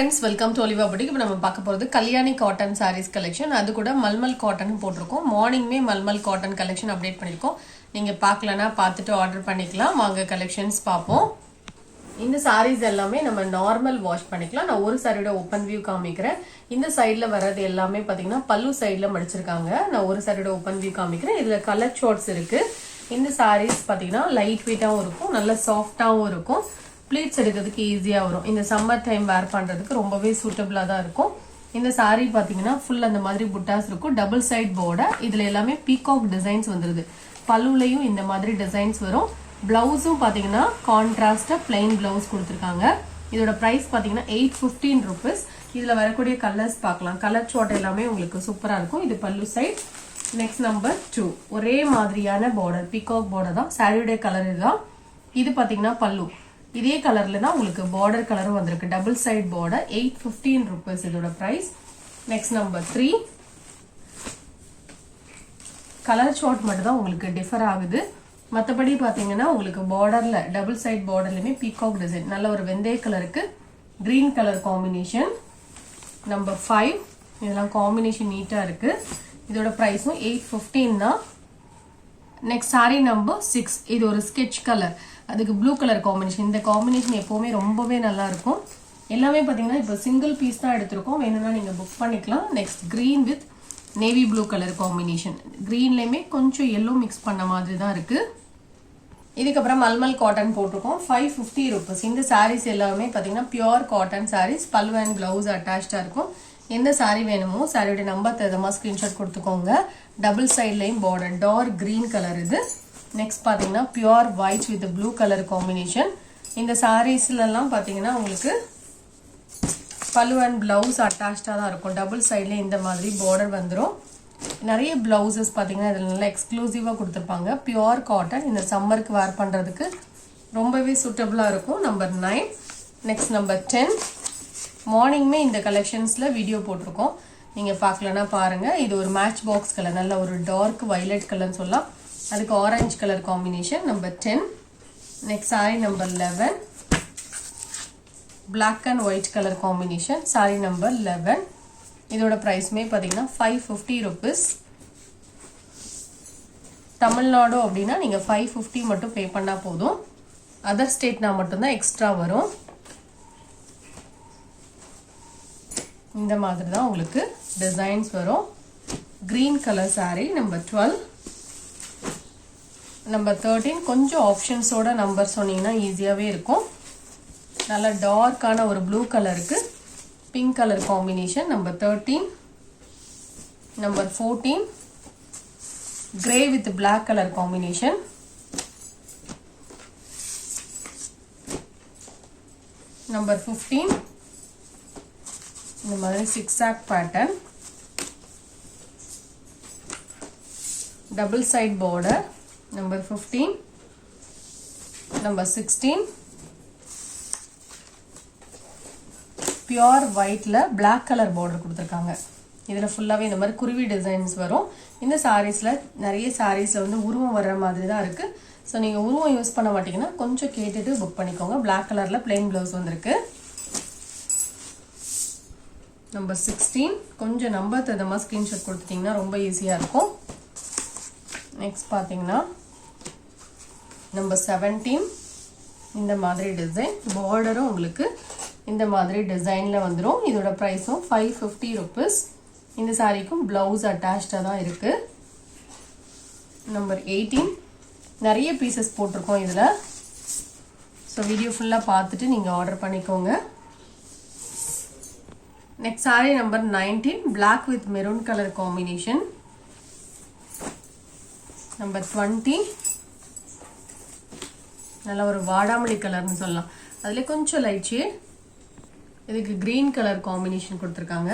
friends, welcome to Oliva Boutique. இப்போ நம்ம பார்க்க போறது கல்யாணி காட்டன் sarees collection. அது கூட மல்மல் காட்டன் போட்டுருக்கோம். மார்னிங்மே மல்மல் காட்டன் கலெக்ஷன் அப்டேட் பண்ணிருக்கோம். நீங்க பார்க்கலனா பார்த்துட்டு ஆர்டர் பண்ணிக்கலாம். வாங்க கலெக்ஷன்ஸ் பாப்போம். இந்த sarees எல்லாமே நம்ம நார்மல் வாஷ் பண்ணிக்கலாம். நான் ஒரு சாரியோட ஓபன் வியூ காமிக்கிறேன். இந்த சைடுல வரது எல்லாமே பாத்தீங்கன்னா பல்லு சைடுல மடிச்சிருக்காங்க. நான் ஒரு சாரியோட ஓபன் வியூ காமிக்கிறேன். இதுல கலர் ஷார்ட்ஸ் இருக்கு. இந்த sarees பாத்தீங்கன்னா லைட் வெயிட்டாவும் இருக்கும், நல்ல சாஃப்ட்டாவும் இருக்கும். ப்ளீட்ஸ் எடுக்கிறதுக்கு ஈஸியாக வரும். இந்த சம்மர் டைம் வேர் பண்ணுறதுக்கு ரொம்பவே சூட்டபிளாக தான் இருக்கும். இந்த சாரீ பார்த்தீங்கன்னா ஃபுல் அந்த மாதிரி புட்டாஸ் இருக்கும். Double side border. இதில் எல்லாமே பீகாக் டிசைன்ஸ் வந்துருது. பல்லுலையும் இந்த மாதிரி டிசைன்ஸ் வரும். பிளவுஸும் பார்த்தீங்கன்னா கான்ட்ராஸ்டாக பிளைன் பிளவுஸ் கொடுத்துருக்காங்க. இதோட ப்ரைஸ் பார்த்தீங்கன்னா 815 rupees. இதில் வரக்கூடிய கலர்ஸ் பார்க்கலாம். கலர் ஷார்ட் எல்லாமே உங்களுக்கு சூப்பராக இருக்கும். இது பல்லு சைட். Next number 2. ஒரே மாதிரியான பார்டர், பீகாக் பார்டர் தான். சாரியோடைய கலர் இதுதான். இது பார்த்தீங்கன்னா பல்லு. இதே கலர்ல தான் உங்களுக்கு பார்டர் கலரும் வந்திருக்கு. Double side border. 815 rupees இதோட price. Next number 3. Colour short மட்டும் தான் உங்களுக்கு டிஃபர் ஆகுது. மற்றபடி பாத்தீங்கன்னா உங்களுக்கு பார்டர்ல டபுள் சைட் பார்டர்லயுமே பீகாக் டிசைன், நல்ல ஒரு வெந்தய கலருக்கு கிரீன் கலர் காம்பினேஷன். நம்பர் 5. இதெல்லாம் காம்பினேஷன் நீட்டா இருக்கு. இதோட பிரைஸும் 815 தான். Next sari number 6. இது ஒரு ஸ்கெட்ச் கலர், அதுக்கு ப்ளூ கலர் காம்பினேஷன். இந்த காம்பினேஷன் எப்பவுமே ரொம்பவே நல்லா இருக்கும். எல்லாமே பாத்தீங்கன்னா இப்போ சிங்கிள் பீஸ் தான் எடுத்திருக்கோம். வேணும்னா நீங்க புக் பண்ணிக்கலாம். Next green with navy blue colour combination. கிரீன்லயுமே கொஞ்சம் எல்லோ மிக்ஸ் பண்ண மாதிரி தான் இருக்கு. இதுக்கப்புறம் மல்மல் காட்டன் போட்டிருக்கோம். 550 rupees. இந்த சாரீஸ் எல்லாமே பாத்தீங்கன்னா பியூர் காட்டன் சாரீஸ். பல்லு அண்ட் பிளவுஸ் அட்டாச்சா இருக்கும். எந்த சாரி வேணுமோ சாரியோட நம்பர் தகுந்தமா ஸ்கிரீன்ஷாட் கொடுத்துக்கோங்க. டபுள் சைட்லயும் பார்டர் டார்க் கிரீன் கலர் இது. நெக்ஸ்ட் பாத்தீங்கன்னா pure white with blue colour combination. இந்த சாரீஸ்ல எல்லாம் பாத்தீங்கன்னா உங்களுக்கு பல்லு அண்ட் பிளவுஸ் அட்டாச்சா தான் இருக்கும். டபுள் சைட்ல இந்த மாதிரி பார்டர் வந்துடும். நிறைய பிளவுசஸ் பாத்தீங்கன்னா இதுல நல்லா எக்ஸ்க்ளூசிவா கொடுத்துருப்பாங்க. Pure cotton. இந்த சம்மருக்கு வேர் பண்றதுக்கு ரொம்பவே சூட்டபிளா இருக்கும். நம்பர் 9. Next number 10. மார்னிங்மே இந்த கலெக்ஷன்ஸ்ல வீடியோ போட்டிருக்கோம். நீங்க பார்க்கலன்னா பாருங்க. இது ஒரு மேட்ச் பாக்ஸ் கலர், நல்ல ஒரு டார்க் வயலட் கலர்னு சொல்லலாம். அதுக்கு orange colour combination. Number 10. Next sari number 11. Black and white colour combination. Sari number 11. இதோட பிரைஸ்மே பாத்தீங்கன்னா 550 rupees. தமிழ்நாடு அப்படின்னா நீங்க 550 மட்டும் பே பண்ணா போதும். அதர் ஸ்டேட்னா மட்டும்தான் எக்ஸ்ட்ரா வரும். இந்த மாதிரி தான் உங்களுக்கு டிசைன்ஸ் வரும். Green colour sorry. Number 12. Number 13. கொஞ்சம் ஆப்ஷன்ஸோட நம்பர் சொன்னீங்கன்னா ஈஸியாவே இருக்கும். நல்ல டார்க்கான ஒரு ப்ளூ கலருக்கு pink colour combination. Number 13. Number 14. Grey with black colour combination. Number 15. இந்த மாதிரி zigzag pattern, double side border. Number 15. Number 16. Pure ஒயிட்ல பிளாக் கலர் பார்டர் கொடுத்துருக்காங்க. இதுல ஃபுல்லாவே இந்த மாதிரி குருவி டிசைன்ஸ் வரும். இந்த சாரீஸ்ல நிறைய சாரீஸ்ல வந்து உருவம் வர்ற மாதிரி தான் இருக்கு. ஸோ நீங்க உருவம் யூஸ் பண்ண மாட்டீங்கன்னா கொஞ்சம் கேட்டுட்டு புக் பண்ணிக்கோங்க. பிளாக் கலர்ல பிளெயின் பிளவுஸ் வந்திருக்கு. நம்பர் 16. கொஞ்சம் நம்பர் தகுந்தமா ஸ்கிரீன்ஷாட் கொடுத்துட்டீங்கன்னா ரொம்ப ஈஸியா இருக்கும். நெக்ஸ்ட் பாத்தீங்கன்னா நம்பர் 17. இந்த மாதிரி டிசைன் பார்டரும் உங்களுக்கு இந்த மாதிரி டிசைன்ல வந்துடும். இதோட பிரைஸும் 550 rupees. இந்த சாரிக்கும் பிளவுஸ் அட்டாச்சா தான் இருக்கு. நம்பர் 18. நிறைய பீசஸ் போட்டிருக்கோம் இதுல. ஸோ வீடியோ ஃபுல்லா பார்த்துட்டு நீங்க ஆர்டர் பண்ணிக்கோங்க. Next sari number 19. Black with maroon colour combination. Number 20. நல்ல ஒரு வாடாமல்லி கலர்னு சொல்லலாம். அதுல கொஞ்சம் லைட் ஷேட். இதுக்கு கிரீன் கலர் காம்பினேஷன் கொடுத்துருக்காங்க.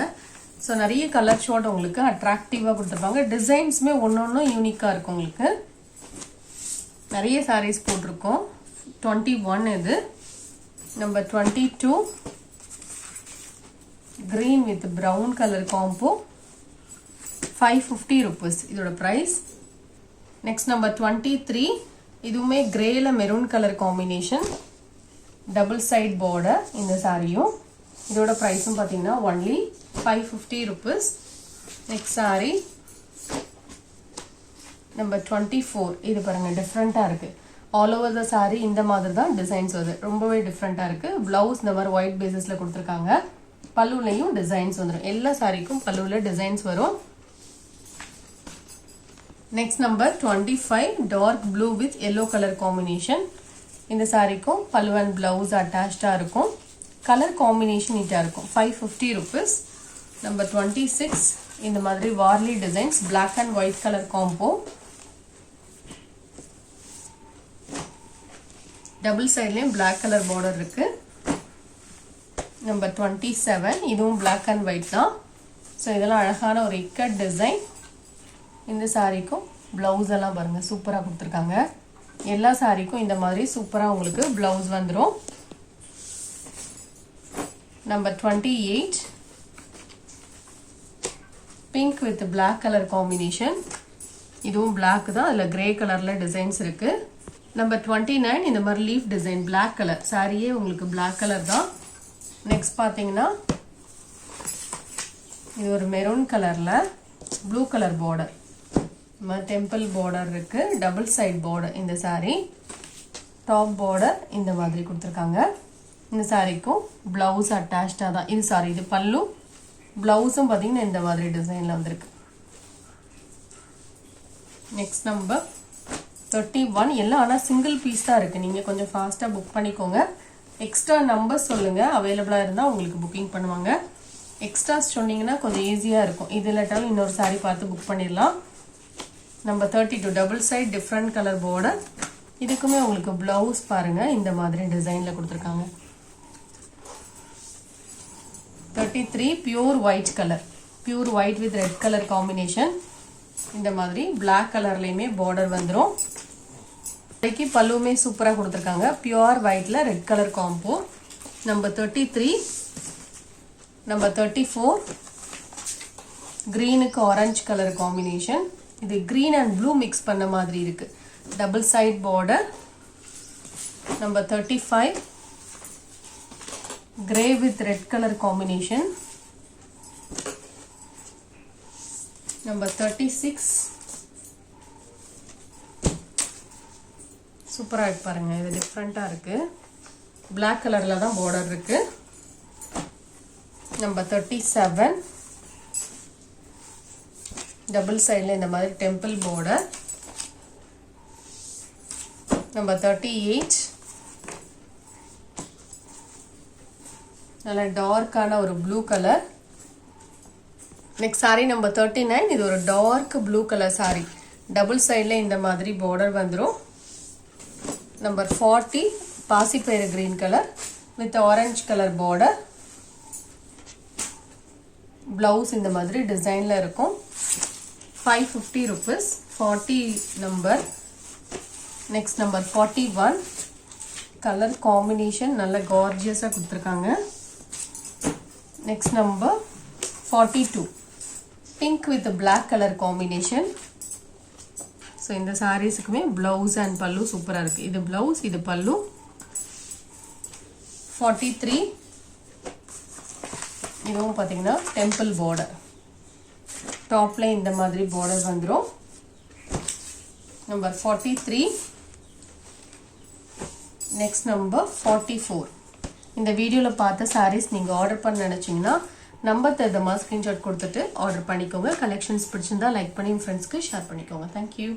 ஸோ நிறைய கலர் ஷார்ட் உங்களுக்கு அட்ராக்டிவா கொடுத்துருப்பாங்க. டிசைன்ஸுமே ஒன்னொன்னும் யூனிக்கா இருக்கும். உங்களுக்கு நிறைய சாரீஸ் போட்டிருக்கோம். 21 இது. Number 22. green with brown color combo. 550 rupees இதோட price. Next number 23. இதுவுமே grey ல maroon color combination. Double side border இந்த சாரியும். இதோட ப்ரைஸும் பார்த்தீங்கன்னா only 550 rupees. Next saree number 24. இது பாருங்க டிஃப்ரெண்ட்டாக இருக்குது. ஆல் ஓவர் த saree இந்த மாதிரி தான் டிசைன்ஸ் வருது. ரொம்பவே டிஃப்ரெண்ட்டாக இருக்குது. ப்ளவுஸ் இந்த மாதிரி ஒயிட் பேசிஸில் கொடுத்துருக்காங்க. பல்லுலையும் டிசைன்ஸ் வந்துடும். எல்லா சாரிக்கும் பல்லுவில் டிசைன்ஸ் வரும். Next number 25 dark blue with yellow colour combination. இந்த சாரிக்கும் பல்லு அண்ட் பிளவுஸ் அட்டாச்சாக இருக்கும். கலர் காம்பினேஷன் நீட்டாக இருக்கும். 550 rupees. நம்பர் 26 இந்த மாதிரி Warli designs black and white colour combo. Double சைட்லேயும் பிளாக் கலர் பார்டர் இருக்கு. நம்பர் 27 இதுவும் பிளாக் அண்ட் ஒயிட் தான். ஸோ இதெல்லாம் அழகான ஒரு இக்கட் டிசைன். இந்த சாரிக்கும் பிளவுஸ் எல்லாம் பாருங்க சூப்பராக கொடுத்துருக்காங்க. எல்லா சாரிக்கும் இந்த மாதிரி சூப்பராக உங்களுக்கு பிளவுஸ் வந்துடும். Number 28 pink with black colour combination. இதுவும் பிளாக் தான், அதில் கிரே கலரில் டிசைன்ஸ் இருக்கு. நம்பர் 29 இந்த மாதிரி லீஃப் டிசைன் பிளாக் கலர். சாரியே உங்களுக்கு பிளாக் கலர் தான். நெக்ஸ்ட் பார்த்தீங்கன்னா இது ஒரு மெரூன் கலரில் ப்ளூ கலர் பார்டர். இந்த மாதிரி டெம்பிள் பார்டர் இருக்கு. Double side border. இந்த சாரி டாப் பார்டர் இந்த மாதிரி கொடுத்துருக்காங்க. இந்த சாரிக்கும் பிளவுஸ் அட்டாச்சாக தான். இது சாரி இது பல்லு. பிளவுஸும் பார்த்தீங்கன்னா இந்த மாதிரி டிசைனில் வந்திருக்கு. நெக்ஸ்ட் நம்பர் 31 எல்லாம் ஆனால் சிங்கிள் பீஸ் தான் இருக்குது. நீங்கள் கொஞ்சம் ஃபாஸ்ட்டாக புக் பண்ணிக்கோங்க. எக்ஸ்ட்ரா நம்பர் சொல்லுங்கள், அவைலபிளாக இருந்தால் உங்களுக்கு புக்கிங் பண்ணுவாங்க. எக்ஸ்ட்ராஸ் சொன்னீங்கன்னா கொஞ்சம் ஈஸியாக இருக்கும். இது இல்லாட்டாலும் இன்னொரு சாரி பார்த்து புக் பண்ணிடலாம். Number 32 double side different colour border. இதுக்குமே உங்களுக்கு ப்ளவுஸ் பாருங்கள் இந்த மாதிரி டிசைனில் கொடுத்துருக்காங்க. 33 pure white colour. Pure white with red colour combination. இந்த மாதிரி பிளாக் கலர்லையுமே பார்டர் வந்துடும். இன்னைக்கு பல்லுமே சூப்பராக கொடுத்துருக்காங்க. பியூர் ஒயிட்ல red colour combo. Number 33 number 34 கிரீனுக்கு ஆரஞ்சு கலர் காம்பினேஷன். இது கிரீன் அண்ட் ப்ளூ மிக்ஸ் பண்ண மாதிரி இருக்கு. Double side border. Number 35 grey with red colour combination. Number 36 சூப்பராக இருக்கு பாருங்க. இது டிஃப்ரெண்ட்டாக இருக்கு. பிளாக் கலரில் தான் பார்டர் இருக்கு. நம்பர் 37 டபுள் சைடில் இந்த மாதிரி டெம்பிள் பார்டர். நம்பர் 38 நல்ல டார்க்கான ஒரு blue colour. Next sari number 39 இது ஒரு dark blue colour sari. Double சைடில் இந்த மாதிரி பார்டர் வந்துடும். நம்பர் 40 பாசிப்பயிறு green colour with orange colour border. Blouse இந்த மாதிரி டிசைனில் இருக்கும். 550 rupees. 40 number. Next number 41 colour combination நல்ல கார்ஜியஸாக கொடுத்துருக்காங்க. Next number 42 pink with black colour combination. So இந்த சாரீஸுக்குமே ப்ளவுஸ் அண்ட் பல்லு சூப்பராக இருக்குது. இது ப்ளவுஸ், இது பல்லு. 43 இதுவும் பார்த்தீங்கன்னா டெம்பிள் பார்டர். டாப்பில் இந்த மாதிரி பார்டர் வந்துடும். Number 43 next number 44. இந்த வீடியோவில் பார்த்த சாரீஸ் நீங்கள் ஆர்டர் பண்ண நினச்சிங்கன்னா நம்பர் தருதமாக ஸ்க்ரீன்ஷாட் கொடுத்துட்டு ஆர்டர் பண்ணிக்கோங்க. கலெக்ஷன்ஸ் பிடிச்சிருந்தா லைக் பண்ணி ஃப்ரெண்ட்ஸ்க்கு ஷேர் பண்ணிக்கோங்க. தேங்க்யூ.